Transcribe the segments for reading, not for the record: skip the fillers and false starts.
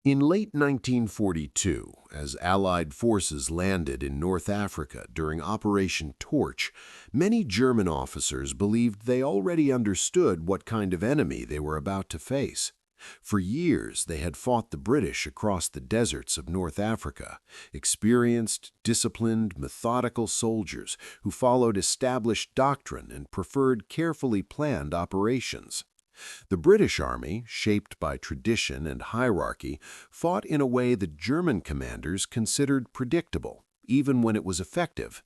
In late 1942, as Allied forces landed in North Africa during Operation Torch, many German officers believed they already understood what kind of enemy they were about to face. For years, they had fought the British across the deserts of North Africa, experienced, disciplined, methodical soldiers who followed established doctrine and preferred carefully planned operations. The British Army, shaped by tradition and hierarchy, fought in a way that German commanders considered predictable, even when it was effective.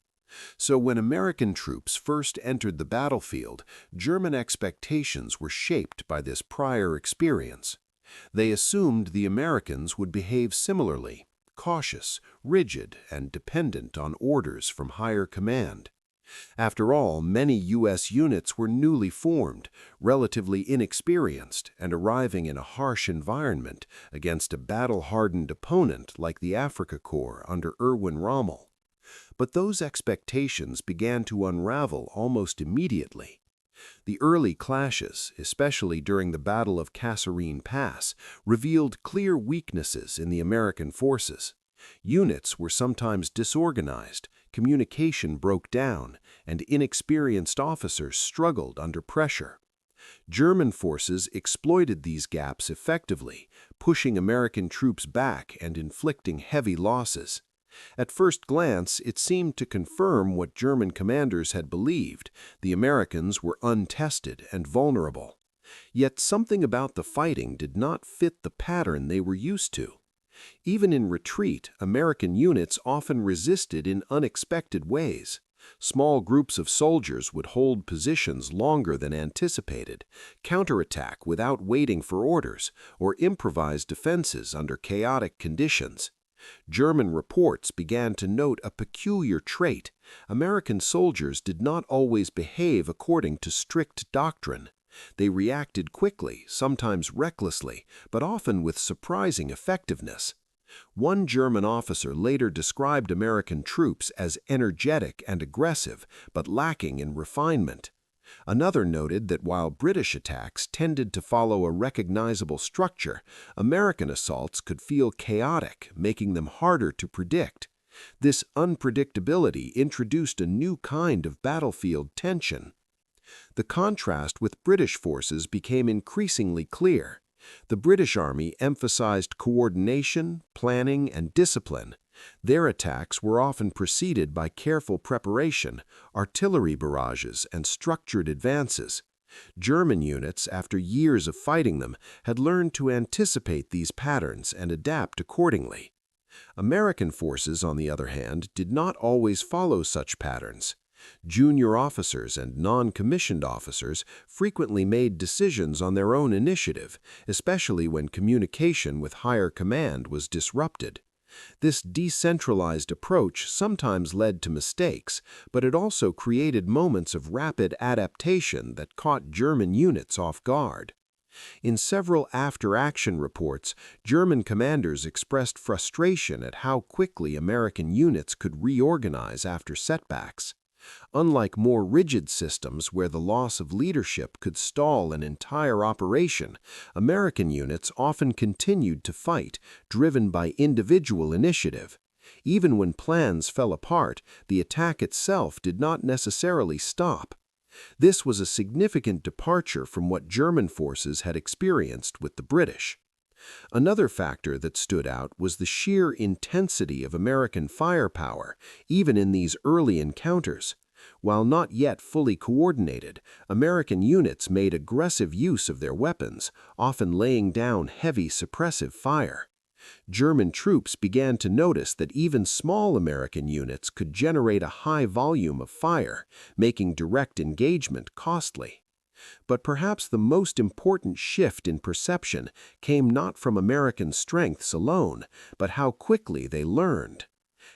So when American troops first entered the battlefield, German expectations were shaped by this prior experience. They assumed the Americans would behave similarly, cautious, rigid, and dependent on orders from higher command. After all, many U.S. units were newly formed, relatively inexperienced, and arriving in a harsh environment against a battle-hardened opponent like the Afrika Korps under Erwin Rommel. But those expectations began to unravel almost immediately. The early clashes, especially during the Battle of Kasserine Pass, revealed clear weaknesses in the American forces. Units were sometimes disorganized, communication broke down, and inexperienced officers struggled under pressure. German forces exploited these gaps effectively, pushing American troops back and inflicting heavy losses. At first glance, it seemed to confirm what German commanders had believed: the Americans were untested and vulnerable. Yet something about the fighting did not fit the pattern they were used to. Even in retreat, American units often resisted in unexpected ways. Small groups of soldiers would hold positions longer than anticipated, counterattack without waiting for orders, or improvise defenses under chaotic conditions. German reports began to note a peculiar trait: American soldiers did not always behave according to strict doctrine. They reacted quickly, sometimes recklessly, but often with surprising effectiveness. One German officer later described American troops as energetic and aggressive, but lacking in refinement. Another noted that while British attacks tended to follow a recognizable structure, American assaults could feel chaotic, making them harder to predict. This unpredictability introduced a new kind of battlefield tension. The contrast with British forces became increasingly clear. The British Army emphasized coordination, planning, and discipline. Their attacks were often preceded by careful preparation, artillery barrages, and structured advances. German units, after years of fighting them, had learned to anticipate these patterns and adapt accordingly. American forces, on the other hand, did not always follow such patterns. Junior officers and non-commissioned officers frequently made decisions on their own initiative, especially when communication with higher command was disrupted. This decentralized approach sometimes led to mistakes, but it also created moments of rapid adaptation that caught German units off guard. In several after-action reports, German commanders expressed frustration at how quickly American units could reorganize after setbacks. Unlike more rigid systems where the loss of leadership could stall an entire operation, American units often continued to fight, driven by individual initiative. Even when plans fell apart, the attack itself did not necessarily stop. This was a significant departure from what German forces had experienced with the British. Another factor that stood out was the sheer intensity of American firepower, even in these early encounters. While not yet fully coordinated, American units made aggressive use of their weapons, often laying down heavy suppressive fire. German troops began to notice that even small American units could generate a high volume of fire, making direct engagement costly. But perhaps the most important shift in perception came not from American strengths alone, but how quickly they learned.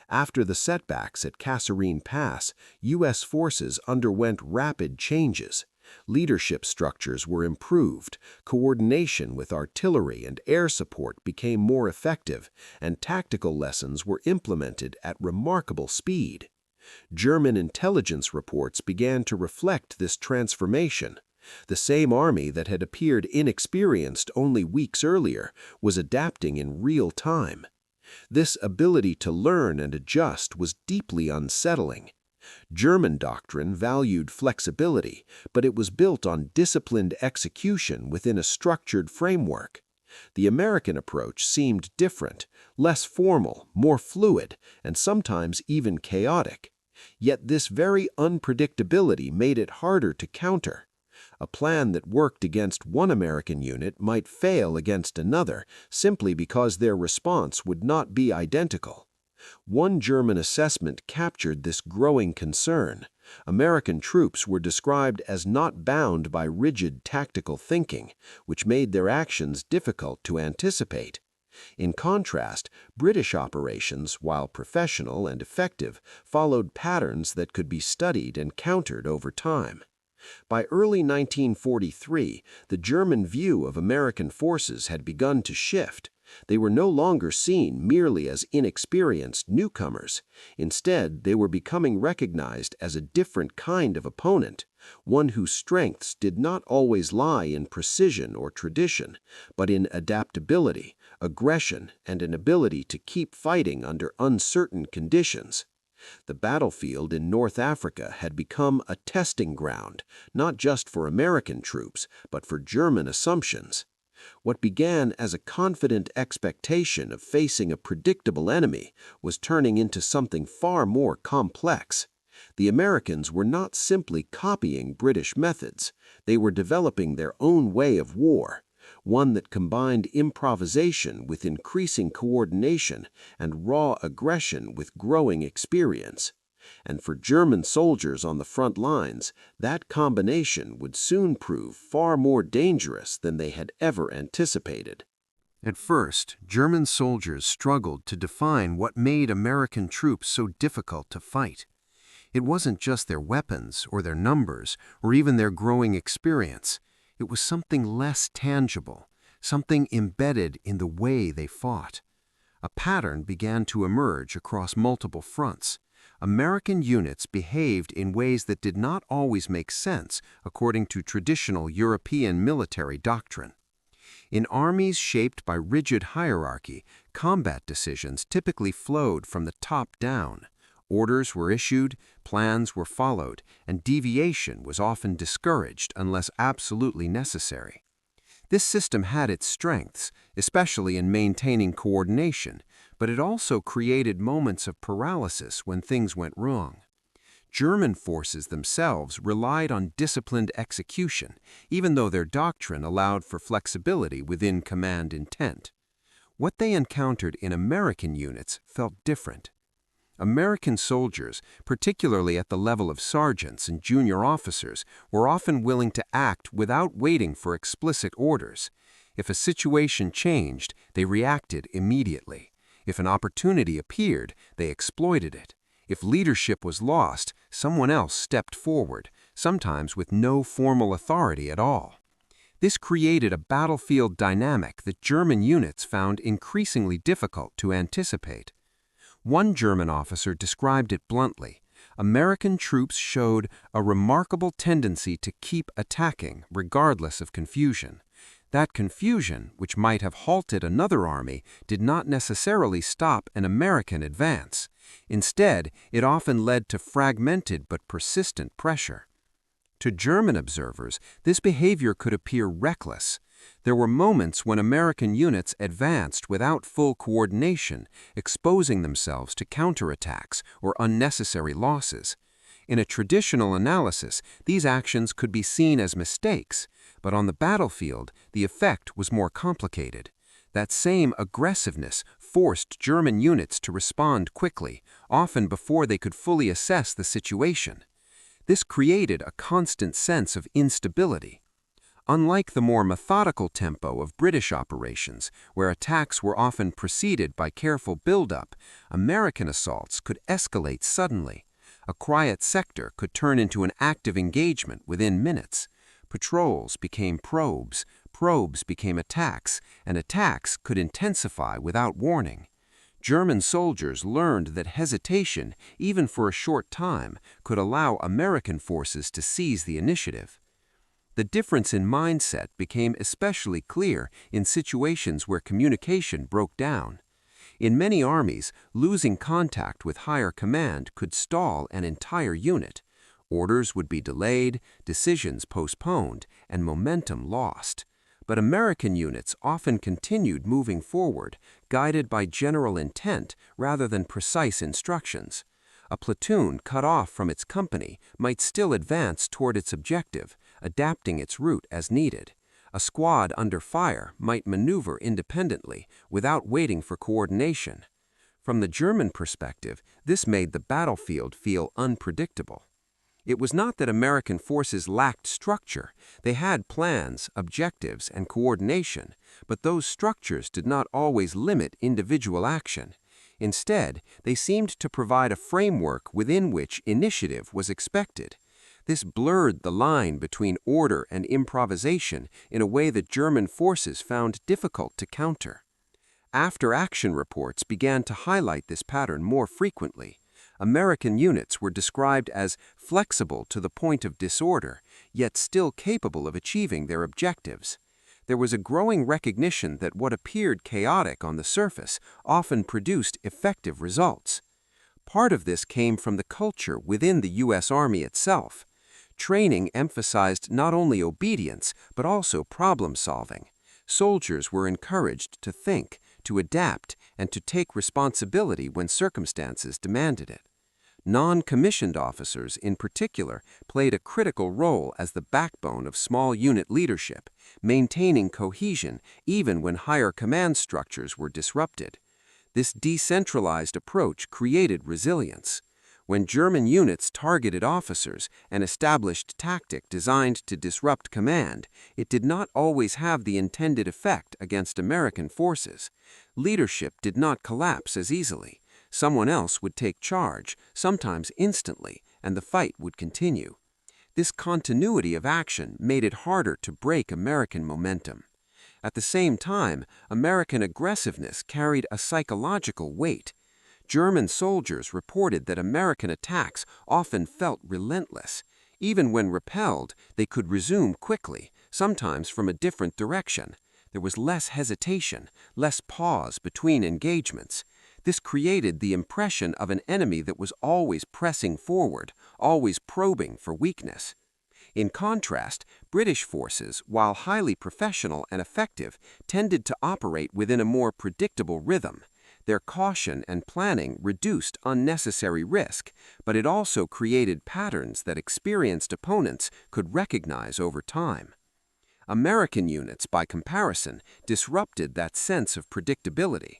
After the setbacks at Kasserine Pass, U.S. forces underwent rapid changes. Leadership structures were improved, coordination with artillery and air support became more effective, and tactical lessons were implemented at remarkable speed. German intelligence reports began to reflect this transformation. The same army that had appeared inexperienced only weeks earlier was adapting in real time. This ability to learn and adjust was deeply unsettling. German doctrine valued flexibility, but it was built on disciplined execution within a structured framework. The American approach seemed different, less formal, more fluid, and sometimes even chaotic. Yet this very unpredictability made it harder to counter. A plan that worked against one American unit might fail against another simply because their response would not be identical. One German assessment captured this growing concern. American troops were described as not bound by rigid tactical thinking, which made their actions difficult to anticipate. In contrast, British operations, while professional and effective, followed patterns that could be studied and countered over time. By early 1943, the German view of American forces had begun to shift. They were no longer seen merely as inexperienced newcomers. Instead, they were becoming recognized as a different kind of opponent, one whose strengths did not always lie in precision or tradition, but in adaptability, aggression, and an ability to keep fighting under uncertain conditions. The battlefield in North Africa had become a testing ground, not just for American troops, but for German assumptions. What began as a confident expectation of facing a predictable enemy was turning into something far more complex. The Americans were not simply copying British methods, they were developing their own way of war, one that combined improvisation with increasing coordination and raw aggression with growing experience. And for German soldiers on the front lines, that combination would soon prove far more dangerous than they had ever anticipated. At first, German soldiers struggled to define what made American troops so difficult to fight. It wasn't just their weapons or their numbers or even their growing experience. It was something less tangible, something embedded in the way they fought. A pattern began to emerge across multiple fronts. American units behaved in ways that did not always make sense according to traditional European military doctrine. In armies shaped by rigid hierarchy, combat decisions typically flowed from the top down. Orders were issued, plans were followed, and deviation was often discouraged unless absolutely necessary. This system had its strengths, especially in maintaining coordination, but it also created moments of paralysis when things went wrong. German forces themselves relied on disciplined execution, even though their doctrine allowed for flexibility within command intent. What they encountered in American units felt different. American soldiers, particularly at the level of sergeants and junior officers, were often willing to act without waiting for explicit orders. If a situation changed, they reacted immediately. If an opportunity appeared, they exploited it. If leadership was lost, someone else stepped forward, sometimes with no formal authority at all. This created a battlefield dynamic that German units found increasingly difficult to anticipate. One German officer described it bluntly. American troops showed a remarkable tendency to keep attacking, regardless of confusion. That confusion, which might have halted another army, did not necessarily stop an American advance. Instead, it often led to fragmented but persistent pressure. To German observers, this behavior could appear reckless. There were moments when American units advanced without full coordination, exposing themselves to counterattacks or unnecessary losses. In a traditional analysis, these actions could be seen as mistakes, but on the battlefield, the effect was more complicated. That same aggressiveness forced German units to respond quickly, often before they could fully assess the situation. This created a constant sense of instability. Unlike the more methodical tempo of British operations, where attacks were often preceded by careful build-up, American assaults could escalate suddenly. A quiet sector could turn into an active engagement within minutes. Patrols became probes, probes became attacks, and attacks could intensify without warning. German soldiers learned that hesitation, even for a short time, could allow American forces to seize the initiative. The difference in mindset became especially clear in situations where communication broke down. In many armies, losing contact with higher command could stall an entire unit. Orders would be delayed, decisions postponed, and momentum lost. But American units often continued moving forward, guided by general intent rather than precise instructions. A platoon cut off from its company might still advance toward its objective, adapting its route as needed. A squad under fire might maneuver independently without waiting for coordination. From the German perspective, this made the battlefield feel unpredictable. It was not that American forces lacked structure. They had plans, objectives, and coordination, but those structures did not always limit individual action. Instead, they seemed to provide a framework within which initiative was expected. This blurred the line between order and improvisation in a way that German forces found difficult to counter. After-action reports began to highlight this pattern more frequently. American units were described as flexible to the point of disorder, yet still capable of achieving their objectives. There was a growing recognition that what appeared chaotic on the surface often produced effective results. Part of this came from the culture within the U.S. Army itself. Training emphasized not only obedience, but also problem-solving. Soldiers were encouraged to think, to adapt, and to take responsibility when circumstances demanded it. Non-commissioned officers, in particular, played a critical role as the backbone of small unit leadership, maintaining cohesion even when higher command structures were disrupted. This decentralized approach created resilience. When German units targeted officers and established tactics designed to disrupt command, it did not always have the intended effect against American forces. Leadership did not collapse as easily. Someone else would take charge, sometimes instantly, and the fight would continue. This continuity of action made it harder to break American momentum. At the same time, American aggressiveness carried a psychological weight. German soldiers reported that American attacks often felt relentless. Even when repelled, they could resume quickly, sometimes from a different direction. There was less hesitation, less pause between engagements. This created the impression of an enemy that was always pressing forward, always probing for weakness. In contrast, British forces, while highly professional and effective, tended to operate within a more predictable rhythm. Their caution and planning reduced unnecessary risk, but it also created patterns that experienced opponents could recognize over time. American units, by comparison, disrupted that sense of predictability.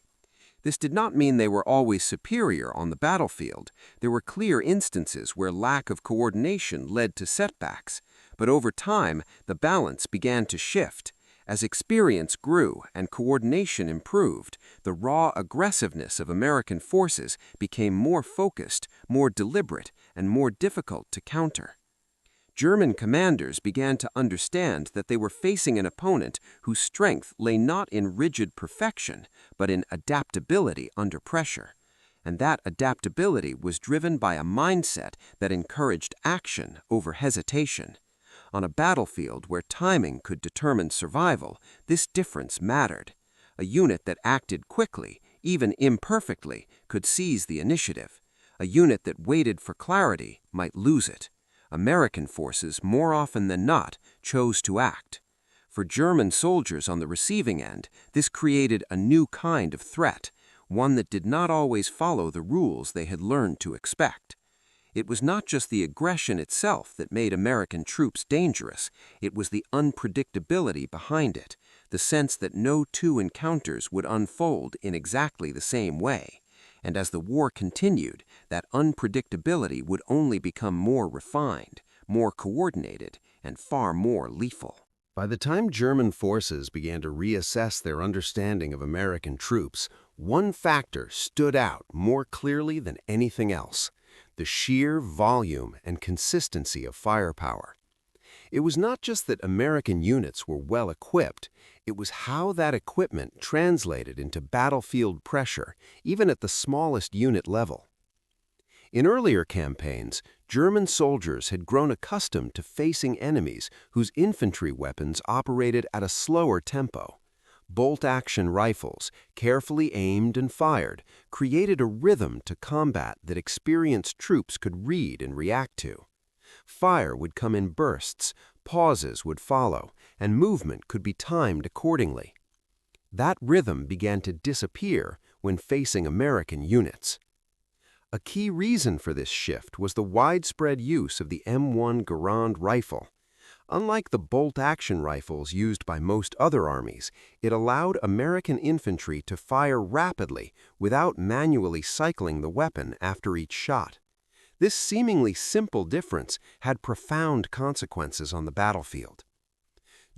This did not mean they were always superior on the battlefield. There were clear instances where lack of coordination led to setbacks, but over time, the balance began to shift. As experience grew and coordination improved, the raw aggressiveness of American forces became more focused, more deliberate, and more difficult to counter. German commanders began to understand that they were facing an opponent whose strength lay not in rigid perfection, but in adaptability under pressure. And that adaptability was driven by a mindset that encouraged action over hesitation. On a battlefield where timing could determine survival, this difference mattered. A unit that acted quickly, even imperfectly, could seize the initiative. A unit that waited for clarity might lose it. American forces, more often than not, chose to act. For German soldiers on the receiving end, this created a new kind of threat, one that did not always follow the rules they had learned to expect. It was not just the aggression itself that made American troops dangerous, it was the unpredictability behind it, the sense that no two encounters would unfold in exactly the same way. And as the war continued, that unpredictability would only become more refined, more coordinated, and far more lethal. By the time German forces began to reassess their understanding of American troops, one factor stood out more clearly than anything else: the sheer volume and consistency of firepower. It was not just that American units were well equipped, it was how that equipment translated into battlefield pressure, even at the smallest unit level. In earlier campaigns, German soldiers had grown accustomed to facing enemies whose infantry weapons operated at a slower tempo. Bolt-action rifles, carefully aimed and fired, created a rhythm to combat that experienced troops could read and react to. Fire would come in bursts, pauses would follow, and movement could be timed accordingly. That rhythm began to disappear when facing American units. A key reason for this shift was the widespread use of the M1 Garand rifle. Unlike the bolt-action rifles used by most other armies, it allowed American infantry to fire rapidly without manually cycling the weapon after each shot. This seemingly simple difference had profound consequences on the battlefield.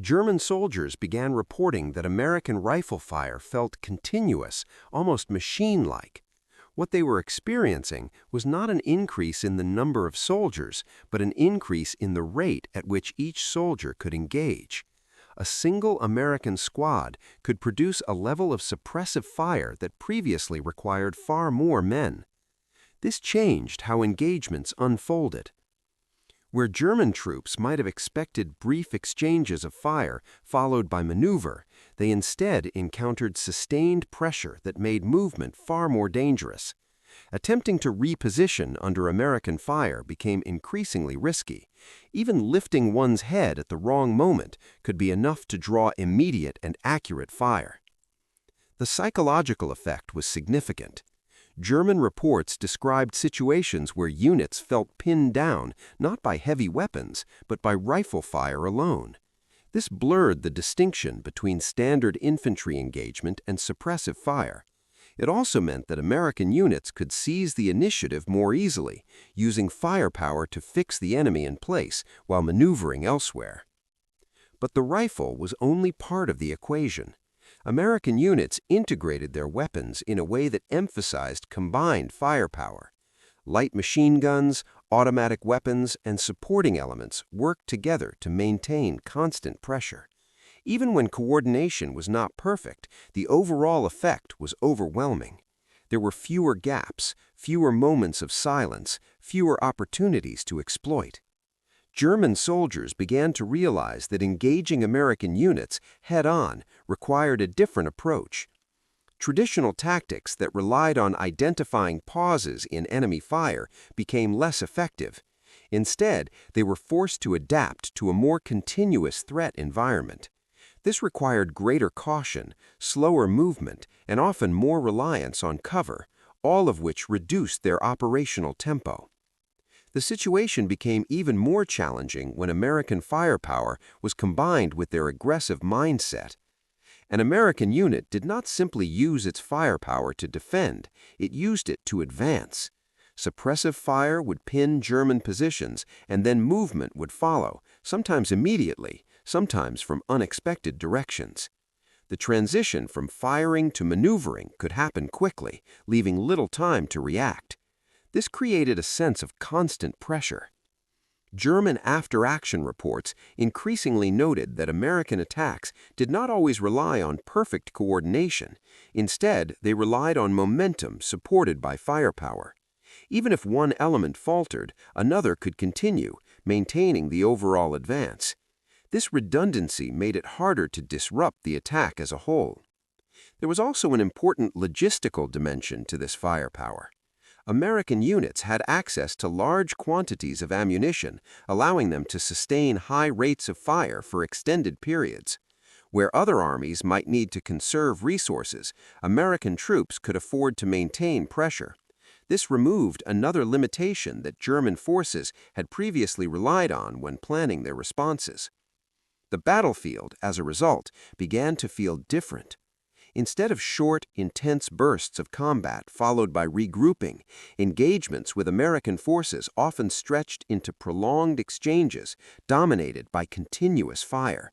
German soldiers began reporting that American rifle fire felt continuous, almost machine-like. What they were experiencing was not an increase in the number of soldiers, but an increase in the rate at which each soldier could engage. A single American squad could produce a level of suppressive fire that previously required far more men. This changed how engagements unfolded. Where German troops might have expected brief exchanges of fire followed by maneuver, they instead encountered sustained pressure that made movement far more dangerous. Attempting to reposition under American fire became increasingly risky. Even lifting one's head at the wrong moment could be enough to draw immediate and accurate fire. The psychological effect was significant. German reports described situations where units felt pinned down not by heavy weapons, but by rifle fire alone. This blurred the distinction between standard infantry engagement and suppressive fire. It also meant that American units could seize the initiative more easily, using firepower to fix the enemy in place while maneuvering elsewhere. But the rifle was only part of the equation. American units integrated their weapons in a way that emphasized combined firepower. Light machine guns, automatic weapons, and supporting elements worked together to maintain constant pressure. Even when coordination was not perfect, the overall effect was overwhelming. There were fewer gaps, fewer moments of silence, fewer opportunities to exploit. German soldiers began to realize that engaging American units head-on required a different approach. Traditional tactics that relied on identifying pauses in enemy fire became less effective. Instead, they were forced to adapt to a more continuous threat environment. This required greater caution, slower movement, and often more reliance on cover, all of which reduced their operational tempo. The situation became even more challenging when American firepower was combined with their aggressive mindset. An American unit did not simply use its firepower to defend, it used it to advance. Suppressive fire would pin German positions, and then movement would follow, sometimes immediately, sometimes from unexpected directions. The transition from firing to maneuvering could happen quickly, leaving little time to react. This created a sense of constant pressure. German after-action reports increasingly noted that American attacks did not always rely on perfect coordination. Instead, they relied on momentum supported by firepower. Even if one element faltered, another could continue, maintaining the overall advance. This redundancy made it harder to disrupt the attack as a whole. There was also an important logistical dimension to this firepower. American units had access to large quantities of ammunition, allowing them to sustain high rates of fire for extended periods. Where other armies might need to conserve resources, American troops could afford to maintain pressure. This removed another limitation that German forces had previously relied on when planning their responses. The battlefield, as a result, began to feel different. Instead of short, intense bursts of combat followed by regrouping, engagements with American forces often stretched into prolonged exchanges dominated by continuous fire.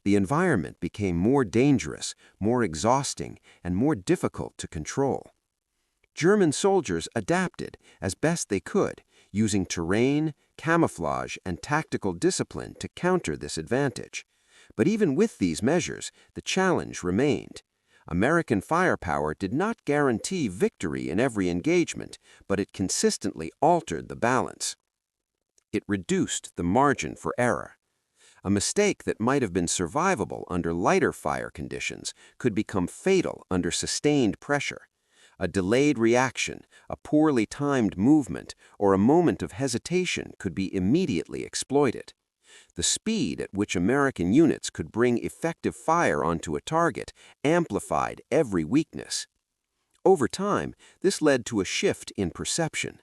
The environment became more dangerous, more exhausting, and more difficult to control. German soldiers adapted as best they could, using terrain, camouflage, and tactical discipline to counter this advantage. But even with these measures, the challenge remained. American firepower did not guarantee victory in every engagement, but it consistently altered the balance. It reduced the margin for error. A mistake that might have been survivable under lighter fire conditions could become fatal under sustained pressure. A delayed reaction, a poorly timed movement, or a moment of hesitation could be immediately exploited. The speed at which American units could bring effective fire onto a target amplified every weakness. Over time, this led to a shift in perception.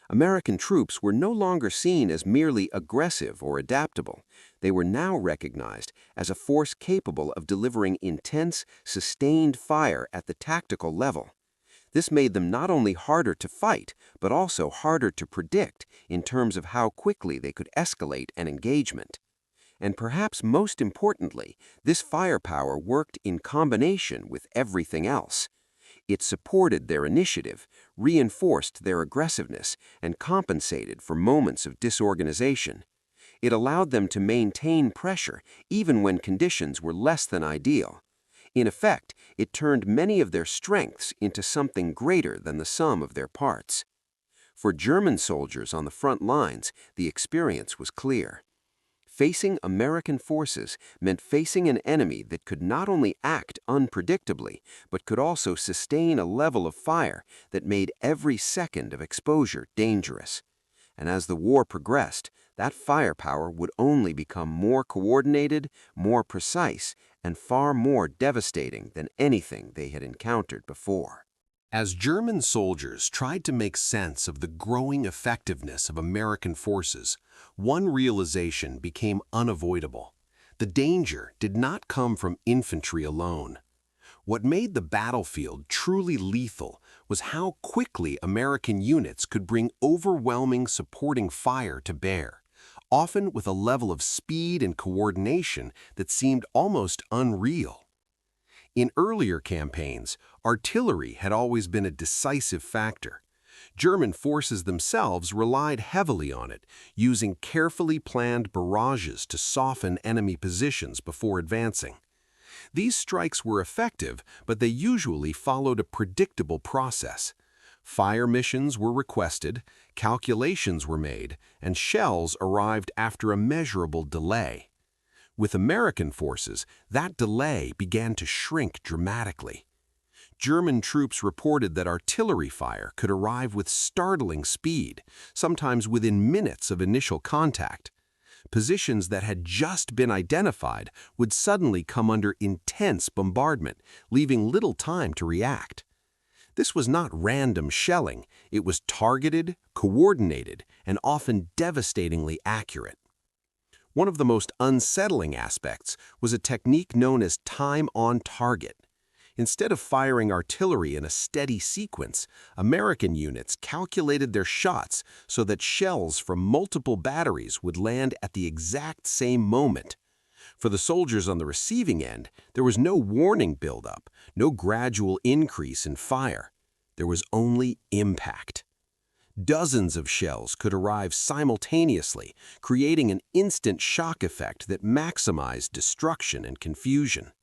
American troops were no longer seen as merely aggressive or adaptable. They were now recognized as a force capable of delivering intense, sustained fire at the tactical level. This made them not only harder to fight, but also harder to predict in terms of how quickly they could escalate an engagement. And perhaps most importantly, this firepower worked in combination with everything else. It supported their initiative, reinforced their aggressiveness, and compensated for moments of disorganization. It allowed them to maintain pressure even when conditions were less than ideal. In effect, it turned many of their strengths into something greater than the sum of their parts. For German soldiers on the front lines, the experience was clear. Facing American forces meant facing an enemy that could not only act unpredictably, but could also sustain a level of fire that made every second of exposure dangerous. And as the war progressed, that firepower would only become more coordinated, more precise, and far more devastating than anything they had encountered before. As German soldiers tried to make sense of the growing effectiveness of American forces, one realization became unavoidable. The danger did not come from infantry alone. What made the battlefield truly lethal was how quickly American units could bring overwhelming supporting fire to bear, often with a level of speed and coordination that seemed almost unreal. In earlier campaigns, artillery had always been a decisive factor. German forces themselves relied heavily on it, using carefully planned barrages to soften enemy positions before advancing. These strikes were effective, but they usually followed a predictable process. Fire missions were requested, calculations were made, and shells arrived after a measurable delay. With American forces, that delay began to shrink dramatically. German troops reported that artillery fire could arrive with startling speed, sometimes within minutes of initial contact. Positions that had just been identified would suddenly come under intense bombardment, leaving little time to react. This was not random shelling, it was targeted, coordinated, and often devastatingly accurate. One of the most unsettling aspects was a technique known as time on target. Instead of firing artillery in a steady sequence, American units calculated their shots so that shells from multiple batteries would land at the exact same moment. For the soldiers on the receiving end, there was no warning buildup, no gradual increase in fire. There was only impact. Dozens of shells could arrive simultaneously, creating an instant shock effect that maximized destruction and confusion.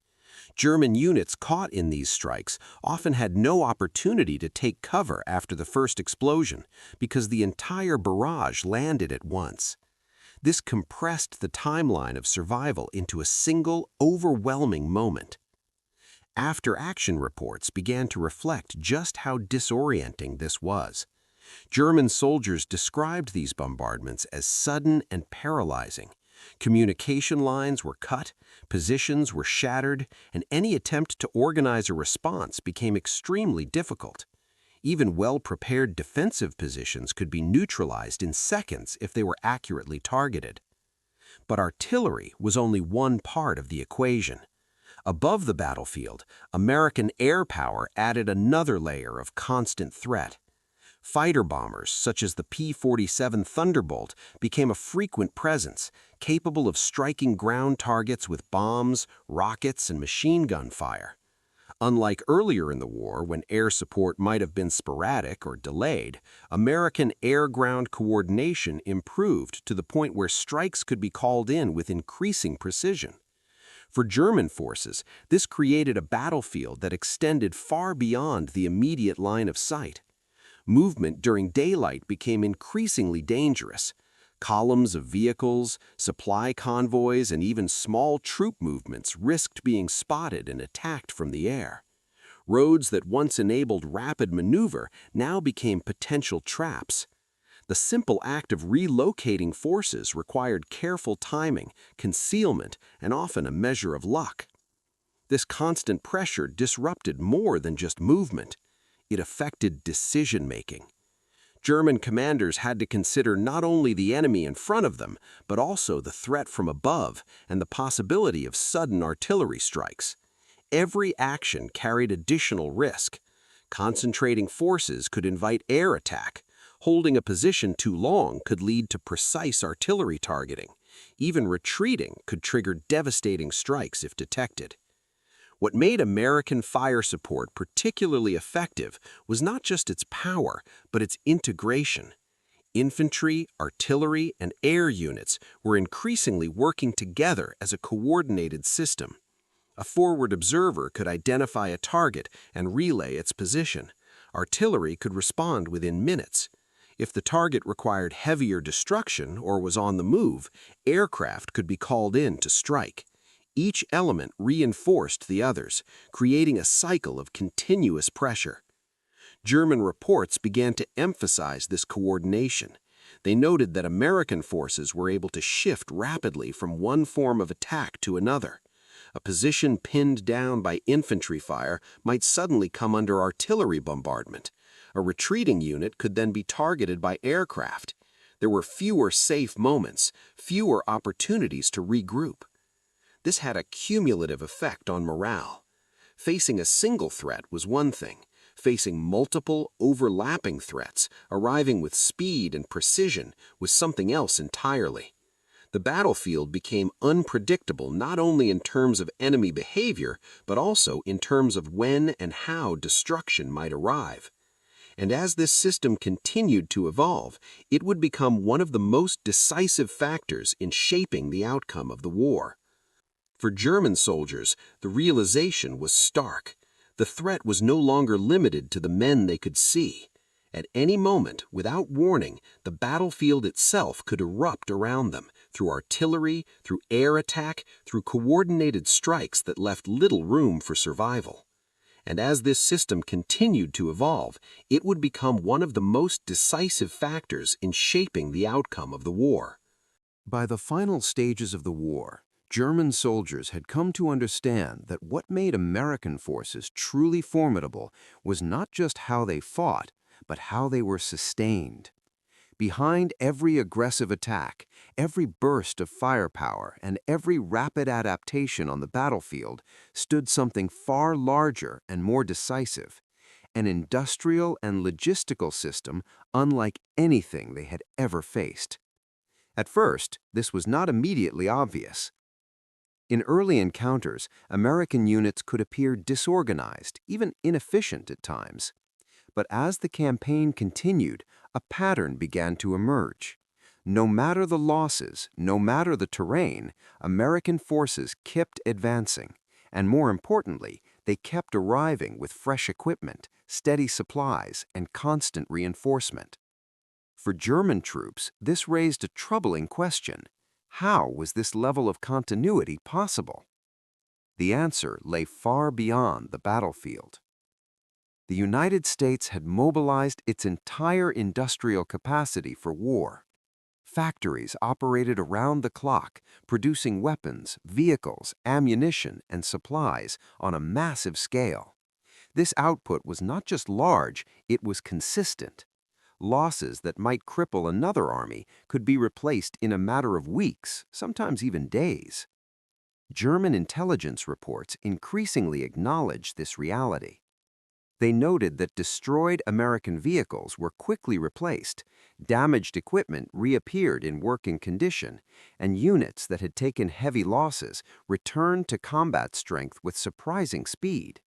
German units caught in these strikes often had no opportunity to take cover after the first explosion because the entire barrage landed at once. This compressed the timeline of survival into a single, overwhelming moment. After-action reports began to reflect just how disorienting this was. German soldiers described these bombardments as sudden and paralyzing. Communication lines were cut, positions were shattered, and any attempt to organize a response became extremely difficult. Even well-prepared defensive positions could be neutralized in seconds if they were accurately targeted. But artillery was only one part of the equation. Above the battlefield, American air power added another layer of constant threat. Fighter bombers, such as the P-47 Thunderbolt, became a frequent presence, capable of striking ground targets with bombs, rockets, and machine gun fire. Unlike earlier in the war, when air support might have been sporadic or delayed, American air-ground coordination improved to the point where strikes could be called in with increasing precision. For German forces, this created a battlefield that extended far beyond the immediate line of sight. Movement during daylight became increasingly dangerous. Columns of vehicles, supply convoys, and even small troop movements risked being spotted and attacked from the air. Roads that once enabled rapid maneuver now became potential traps. The simple act of relocating forces required careful timing, concealment, and often a measure of luck. This constant pressure disrupted more than just movement. It affected decision-making. German commanders had to consider not only the enemy in front of them, but also the threat from above and the possibility of sudden artillery strikes. Every action carried additional risk. Concentrating forces could invite air attack. Holding a position too long could lead to precise artillery targeting. Even retreating could trigger devastating strikes if detected. What made American fire support particularly effective was not just its power, but its integration. Infantry, artillery, and air units were increasingly working together as a coordinated system. A forward observer could identify a target and relay its position. Artillery could respond within minutes. If the target required heavier destruction or was on the move, aircraft could be called in to strike. Each element reinforced the others, creating a cycle of continuous pressure. German reports began to emphasize this coordination. They noted that American forces were able to shift rapidly from one form of attack to another. A position pinned down by infantry fire might suddenly come under artillery bombardment. A retreating unit could then be targeted by aircraft. There were fewer safe moments, fewer opportunities to regroup. This had a cumulative effect on morale. Facing a single threat was one thing. Facing multiple, overlapping threats, arriving with speed and precision, was something else entirely. The battlefield became unpredictable not only in terms of enemy behavior, but also in terms of when and how destruction might arrive. And as this system continued to evolve, it would become one of the most decisive factors in shaping the outcome of the war. For German soldiers, the realization was stark. The threat was no longer limited to the men they could see. At any moment, without warning, the battlefield itself could erupt around them, through artillery, through air attack, through coordinated strikes that left little room for survival. And as this system continued to evolve, it would become one of the most decisive factors in shaping the outcome of the war. By the final stages of the war, German soldiers had come to understand that what made American forces truly formidable was not just how they fought, but how they were sustained. Behind every aggressive attack, every burst of firepower, and every rapid adaptation on the battlefield stood something far larger and more decisive, an industrial and logistical system unlike anything they had ever faced. At first, this was not immediately obvious. In early encounters, American units could appear disorganized, even inefficient at times. But as the campaign continued, a pattern began to emerge. No matter the losses, no matter the terrain, American forces kept advancing, and more importantly, they kept arriving with fresh equipment, steady supplies, and constant reinforcement. For German troops, this raised a troubling question. How was this level of continuity possible? The answer lay far beyond the battlefield. The United States had mobilized its entire industrial capacity for war. Factories operated around the clock, producing weapons, vehicles, ammunition, and supplies on a massive scale. This output was not just large, it was consistent. Losses that might cripple another army could be replaced in a matter of weeks, sometimes even days. German intelligence reports increasingly acknowledged this reality. They noted that destroyed American vehicles were quickly replaced, damaged equipment reappeared in working condition, and units that had taken heavy losses returned to combat strength with surprising speed.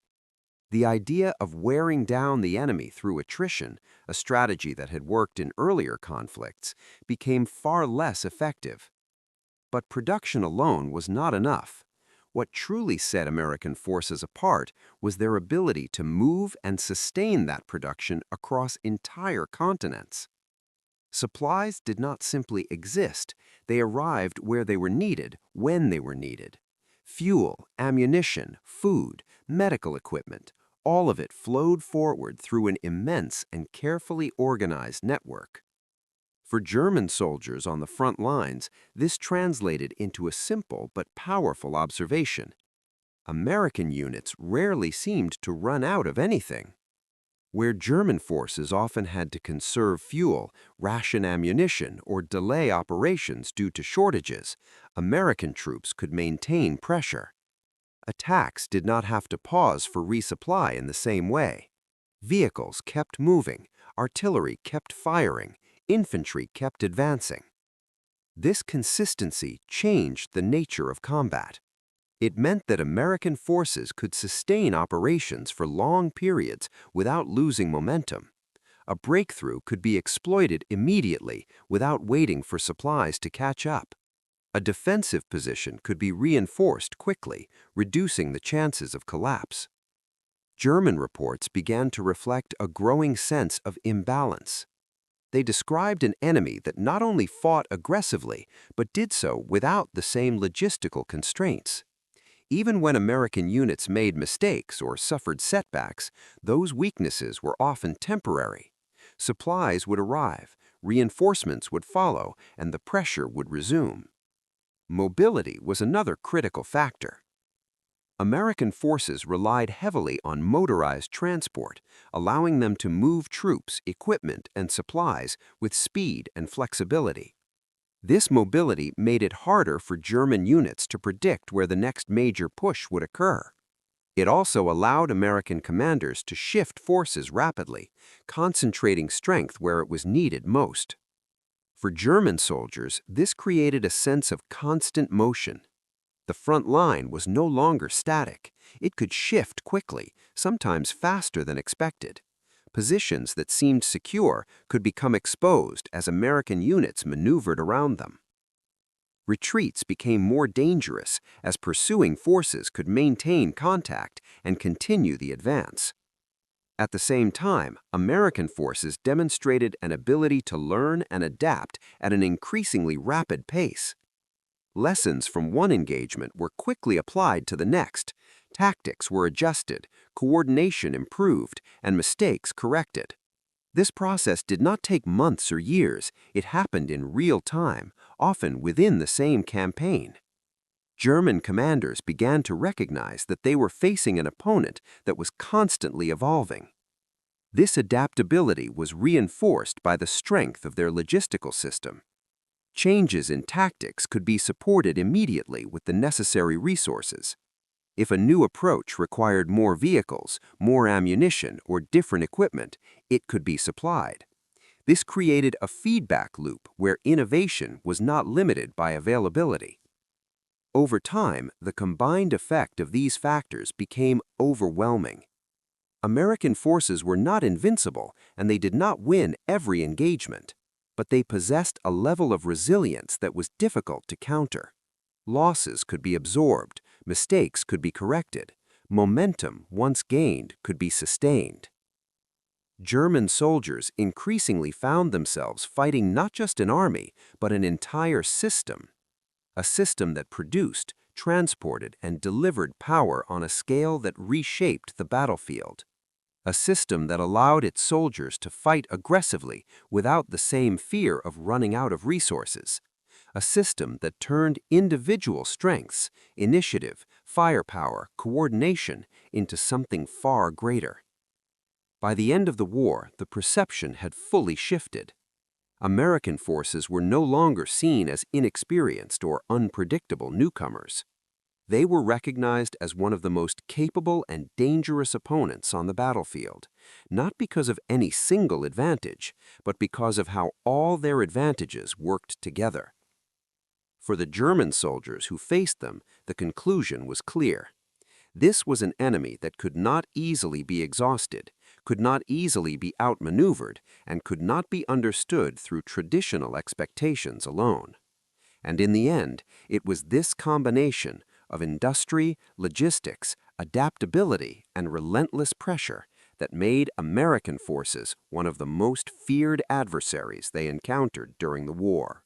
The idea of wearing down the enemy through attrition, a strategy that had worked in earlier conflicts, became far less effective. But production alone was not enough. What truly set American forces apart was their ability to move and sustain that production across entire continents. Supplies did not simply exist, they arrived where they were needed, when they were needed. Fuel, ammunition, food, medical equipment, all of it flowed forward through an immense and carefully organized network. For German soldiers on the front lines, this translated into a simple but powerful observation. American units rarely seemed to run out of anything. Where German forces often had to conserve fuel, ration ammunition, or delay operations due to shortages, American troops could maintain pressure. Attacks did not have to pause for resupply in the same way. Vehicles kept moving, artillery kept firing, infantry kept advancing. This consistency changed the nature of combat. It meant that American forces could sustain operations for long periods without losing momentum. A breakthrough could be exploited immediately without waiting for supplies to catch up. A defensive position could be reinforced quickly, reducing the chances of collapse. German reports began to reflect a growing sense of imbalance. They described an enemy that not only fought aggressively, but did so without the same logistical constraints. Even when American units made mistakes or suffered setbacks, those weaknesses were often temporary. Supplies would arrive, reinforcements would follow, and the pressure would resume. Mobility was another critical factor. American forces relied heavily on motorized transport, allowing them to move troops, equipment, and supplies with speed and flexibility. This mobility made it harder for German units to predict where the next major push would occur. It also allowed American commanders to shift forces rapidly, concentrating strength where it was needed most. For German soldiers, this created a sense of constant motion. The front line was no longer static. It could shift quickly, sometimes faster than expected. Positions that seemed secure could become exposed as American units maneuvered around them. Retreats became more dangerous as pursuing forces could maintain contact and continue the advance. At the same time, American forces demonstrated an ability to learn and adapt at an increasingly rapid pace. Lessons from one engagement were quickly applied to the next. Tactics were adjusted, coordination improved, and mistakes corrected. This process did not take months or years. It happened in real time, often within the same campaign. German commanders began to recognize that they were facing an opponent that was constantly evolving. This adaptability was reinforced by the strength of their logistical system. Changes in tactics could be supported immediately with the necessary resources. If a new approach required more vehicles, more ammunition, or different equipment, it could be supplied. This created a feedback loop where innovation was not limited by availability. Over time, the combined effect of these factors became overwhelming. American forces were not invincible, and they did not win every engagement, but they possessed a level of resilience that was difficult to counter. Losses could be absorbed, mistakes could be corrected, momentum, once gained, could be sustained. German soldiers increasingly found themselves fighting not just an army, but an entire system. A system that produced, transported, and delivered power on a scale that reshaped the battlefield. A system that allowed its soldiers to fight aggressively without the same fear of running out of resources. A system that turned individual strengths, initiative, firepower, coordination into something far greater. By the end of the war, the perception had fully shifted. American forces were no longer seen as inexperienced or unpredictable newcomers. They were recognized as one of the most capable and dangerous opponents on the battlefield, not because of any single advantage, but because of how all their advantages worked together. For the German soldiers who faced them, the conclusion was clear. This was an enemy that could not easily be exhausted, could not easily be outmaneuvered, and could not be understood through traditional expectations alone. And in the end, it was this combination, of industry, logistics, adaptability, and relentless pressure that made American forces one of the most feared adversaries they encountered during the war.